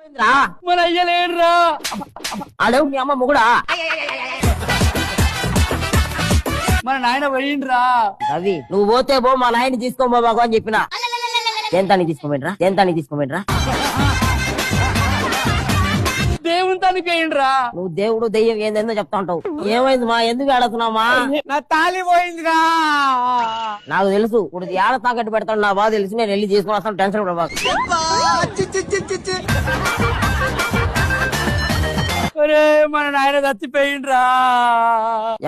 మన అయ్యలేడురా. ఆడేవు మీ అమ్మ మొగుడా? మన నాయన పోయిండ్రా. రవి నువ్వు పోతే పో, మా నాయన్ని తీసుకోబో బాబు అని చెప్పిన. దేంతానికి తీసుకోమంటరా? దేవుని తానికి పోయిండ్రా. నువ్వు దేవుడు దెయ్యం ఏందేందో చెప్తా ఉంటావు. ఏమైంది మా, ఎందుకు ఆడుతున్నామా? నా తాళి పోయిందిరా. నాకు తెలుసు ఇప్పుడు ఏడ తాకట్టు పెడతాడు నా బాధ తెలుసు. నేను వెళ్ళి తీసుకుని వస్తాను, టెన్షన్ కూడా బాగా. ఒరే మన నాయన చచ్చిపోయిండ్రా.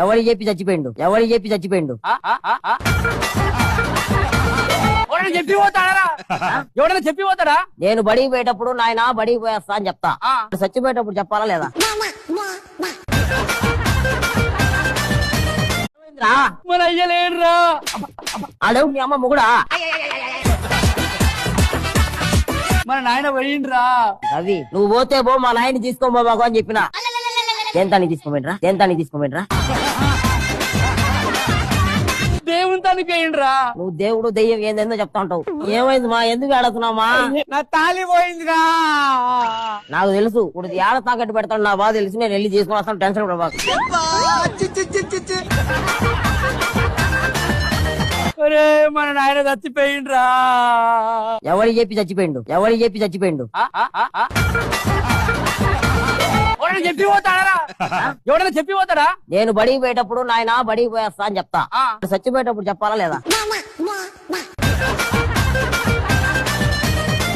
ఎవరికి చెప్పి చచ్చిపోయిండు? ఎవడైనా చెప్పి పోతాడా? నేను బడికి పోయేటప్పుడు నాయన బడికి పోయేస్తా అని చెప్తా. చచ్చిపోయేటప్పుడు చెప్పాలా లేదా? మన అయ్యలేడురా. ఆడేవు మీ అమ్మ మొగుడా? మన నాయన పోయిండ్రా. రవి నువ్వు పోతే పో, మా నాయన్ని తీసుకోబో బాబు అని చెప్పిన. దేంతానికి తీసుకోమంటరా? దేవుని తానికి పోయిండ్రా. నువ్వు దేవుడు దెయ్యం ఏందేందో చెప్తా ఉంటావు. ఏమైంది మా, ఎందుకు ఆడుతున్నామా? నా తాళి పోయిందిరా. నాకు తెలుసు ఇప్పుడు ఏడ తాకట్టు పెడతాడు నా బాధ తెలుసు. నేను వెళ్ళి తీసుకుని వస్తాను, టెన్షన్ కూడా బాగా. ఒరే మన నాయన చచ్చిపోయిండ్రా. ఎవరికి చెప్పి చచ్చిపోయిండు? ఎవడైనా చెప్పి పోతాడా? నేను బడికి పోయేటప్పుడు నాయన బడికి పోయేస్తా అని చెప్తా. చచ్చిపోయేటప్పుడు చెప్పాలా లేదా?